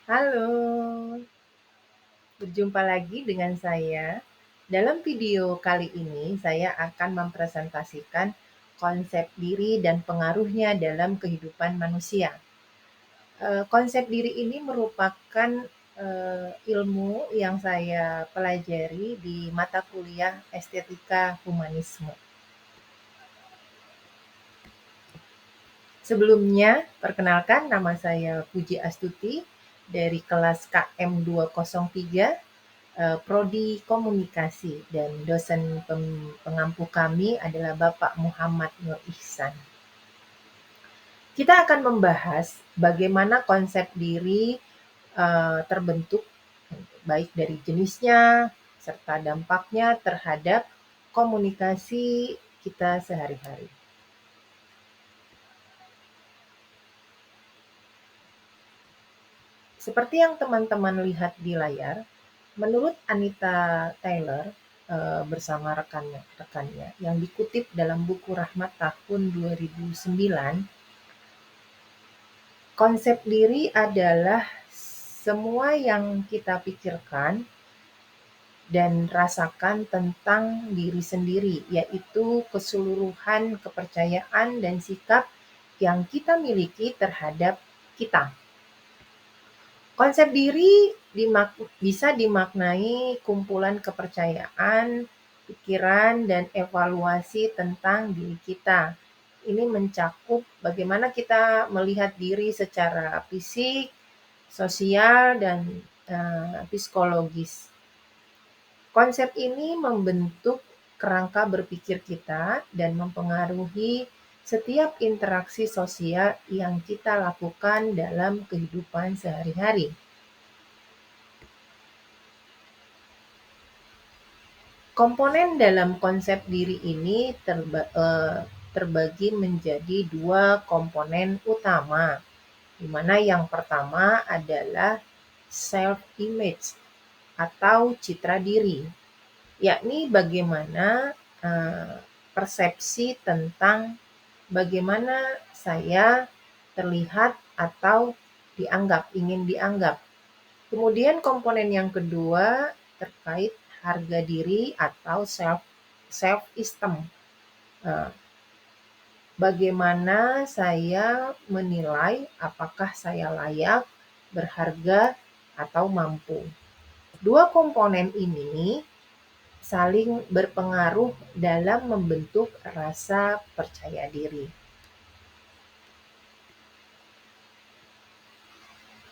Halo, berjumpa lagi dengan saya. Dalam video kali ini, saya akan mempresentasikan konsep diri dan pengaruhnya dalam kehidupan manusia. Konsep diri ini merupakan ilmu yang saya pelajari di mata kuliah Estetika Humanisme. Sebelumnya, perkenalkan nama saya Puji Astuti dari kelas KM 203 Prodi Komunikasi dan dosen pengampu kami adalah Bapak Muhammad Nur Ihsan. Kita akan membahas bagaimana konsep diri terbentuk, baik dari jenisnya serta dampaknya terhadap komunikasi kita sehari-hari. Seperti yang teman-teman lihat di layar, menurut Anita Taylor bersama rekannya yang dikutip dalam buku Rahmat tahun 2009, konsep diri adalah semua yang kita pikirkan dan rasakan tentang diri sendiri, yaitu keseluruhan kepercayaan dan sikap yang kita miliki terhadap kita. Konsep diri bisa dimaknai kumpulan kepercayaan, pikiran, dan evaluasi tentang diri kita. Ini mencakup bagaimana kita melihat diri secara fisik, sosial, dan psikologis. Konsep ini membentuk kerangka berpikir kita dan mempengaruhi setiap interaksi sosial yang kita lakukan dalam kehidupan sehari-hari. Komponen dalam konsep diri ini terbagi menjadi dua komponen utama, di mana yang pertama adalah self-image atau citra diri, yakni bagaimana persepsi tentang bagaimana saya terlihat atau ingin dianggap. Kemudian komponen yang kedua terkait harga diri atau self-esteem. Bagaimana saya menilai apakah saya layak, berharga, atau mampu. Dua komponen ini saling berpengaruh dalam membentuk rasa percaya diri.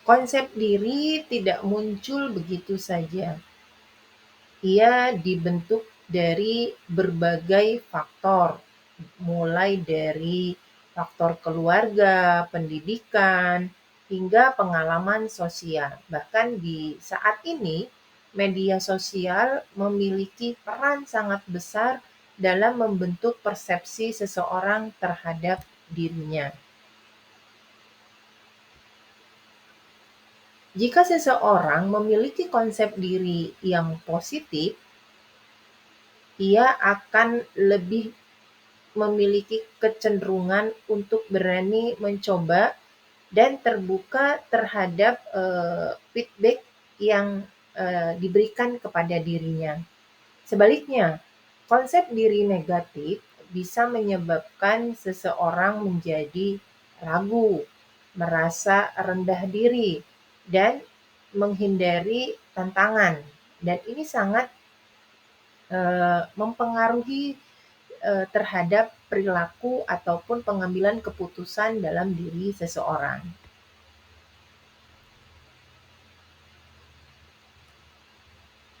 Konsep diri tidak muncul begitu saja. Ia dibentuk dari berbagai faktor, mulai dari faktor keluarga, pendidikan, hingga pengalaman sosial. Bahkan di saat ini, media sosial memiliki peran sangat besar dalam membentuk persepsi seseorang terhadap dirinya. Jika seseorang memiliki konsep diri yang positif, ia akan lebih memiliki kecenderungan untuk berani mencoba dan terbuka terhadap feedback yang diberikan kepada dirinya. Sebaliknya, konsep diri negatif bisa menyebabkan seseorang menjadi ragu, merasa rendah diri, dan menghindari tantangan. Dan ini sangat mempengaruhi terhadap perilaku ataupun pengambilan keputusan dalam diri seseorang.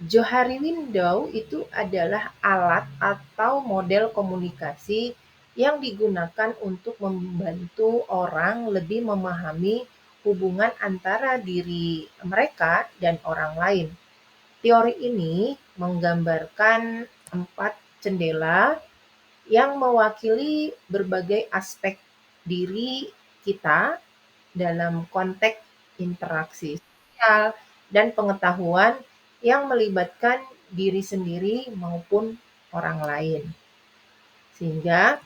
Johari Window itu adalah alat atau model komunikasi yang digunakan untuk membantu orang lebih memahami hubungan antara diri mereka dan orang lain. Teori ini menggambarkan 4 jendela yang mewakili berbagai aspek diri kita dalam konteks interaksi sosial dan pengetahuan yang melibatkan diri sendiri maupun orang lain. Sehingga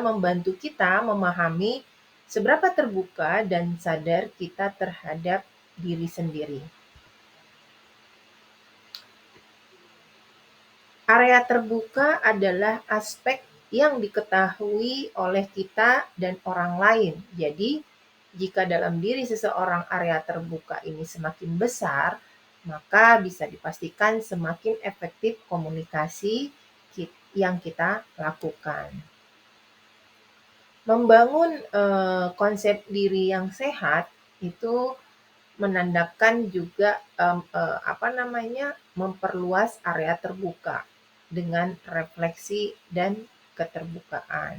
membantu kita memahami Seberapa terbuka dan sadar kita terhadap diri sendiri. Area terbuka adalah aspek yang diketahui oleh kita dan orang lain. Jadi, jika dalam diri seseorang area terbuka ini semakin besar, maka bisa dipastikan semakin efektif komunikasi yang kita lakukan. Membangun konsep diri yang sehat itu menandakan juga memperluas area terbuka dengan refleksi dan keterbukaan.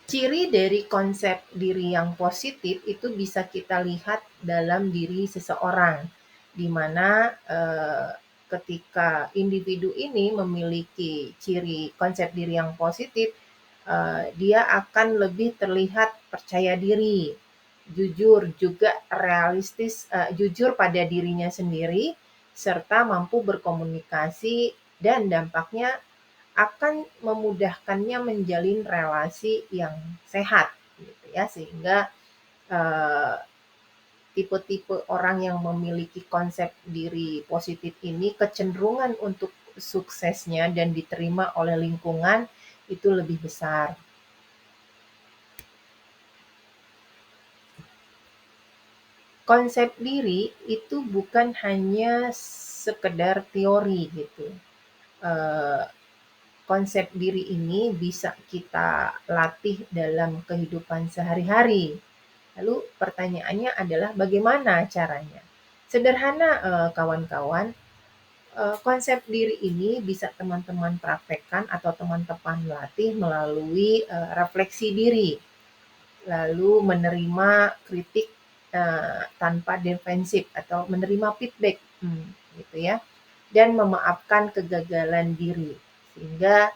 Ciri dari konsep diri yang positif itu bisa kita lihat dalam diri seseorang, di mana ketika individu ini memiliki ciri konsep diri yang positif, dia akan lebih terlihat percaya diri, jujur, juga realistis, jujur pada dirinya sendiri, serta mampu berkomunikasi dan dampaknya akan memudahkannya menjalin relasi yang sehat, gitu ya. Sehingga eh, tipe-tipe orang yang memiliki konsep diri positif ini kecenderungan untuk suksesnya dan diterima oleh lingkungan itu lebih besar. Konsep diri itu bukan hanya sekedar teori gitu. Eh, Konsep diri ini bisa kita latih dalam kehidupan sehari-hari. Lalu pertanyaannya adalah bagaimana caranya? Sederhana kawan-kawan, konsep diri ini bisa teman-teman praktekkan atau teman-teman latih melalui refleksi diri, lalu menerima kritik tanpa defensif atau menerima feedback, gitu ya, dan memaafkan kegagalan diri. Sehingga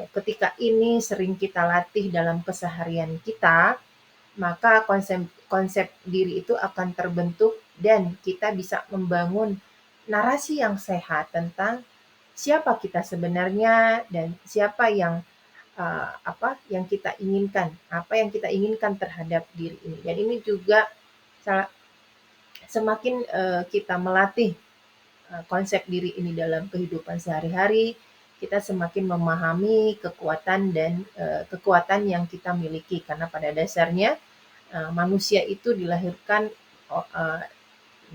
ketika ini sering kita latih dalam keseharian kita, maka konsep konsep diri itu akan terbentuk dan kita bisa membangun narasi yang sehat tentang siapa kita sebenarnya dan siapa yang yang kita inginkan, apa yang kita inginkan terhadap diri ini. Dan ini juga semakin kita melatih konsep diri ini dalam kehidupan sehari-hari, kita semakin memahami kekuatan dan kekuatan yang kita miliki karena pada dasarnya manusia itu dilahirkan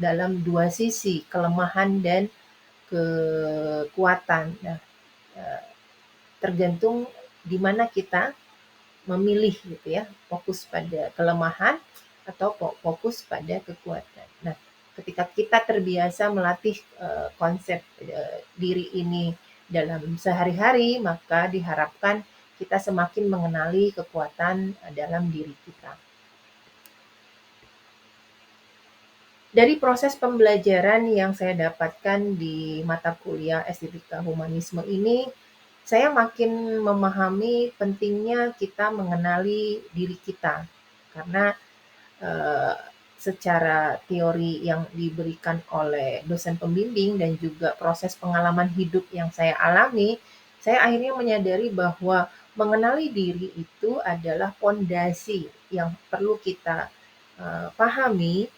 dalam dua sisi, kelemahan dan kekuatan. Nah, tergantung di mana kita memilih gitu ya, fokus pada kelemahan atau fokus pada kekuatan. Nah, ketika kita terbiasa melatih konsep diri ini dalam sehari-hari, maka diharapkan kita semakin mengenali kekuatan dalam diri kita. Dari proses pembelajaran yang saya dapatkan di mata kuliah Estetika Humanisme ini, saya makin memahami pentingnya kita mengenali diri kita. Karena eh, secara teori yang diberikan oleh dosen pembimbing dan juga proses pengalaman hidup yang saya alami, saya akhirnya menyadari bahwa mengenali diri itu adalah pondasi yang perlu kita pahami,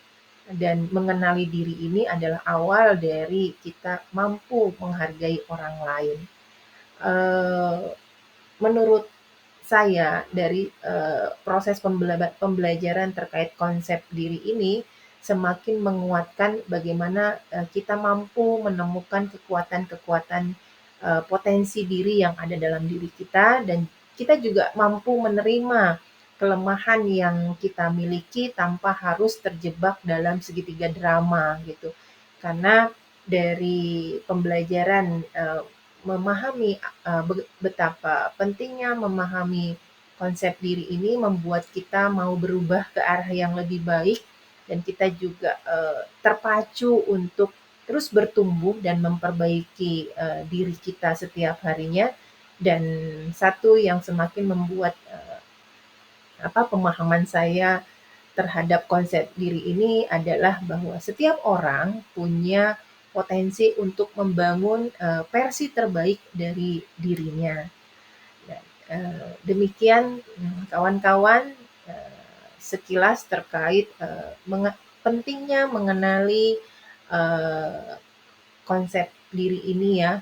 dan mengenali diri ini adalah awal dari kita mampu menghargai orang lain. Eh, Menurut saya dari proses pembelajaran terkait konsep diri ini semakin menguatkan bagaimana kita mampu menemukan kekuatan-kekuatan potensi diri yang ada dalam diri kita dan kita juga mampu menerima kelemahan yang kita miliki tanpa harus terjebak dalam segitiga drama gitu. Karena dari pembelajaran memahami betapa pentingnya memahami konsep diri ini membuat kita mau berubah ke arah yang lebih baik dan kita juga terpacu untuk terus bertumbuh dan memperbaiki diri kita setiap harinya. Dan satu yang semakin membuat pemahaman saya terhadap konsep diri ini adalah bahwa setiap orang punya potensi untuk membangun, versi terbaik dari dirinya. Dan, demikian, kawan-kawan, sekilas terkait, pentingnya mengenali, eee, konsep diri ini ya.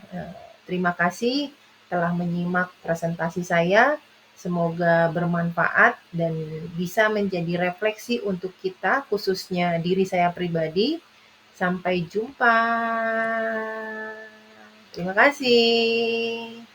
Terima kasih telah menyimak presentasi saya. Semoga bermanfaat dan bisa menjadi refleksi untuk kita, khususnya diri saya pribadi. Sampai jumpa. Terima kasih.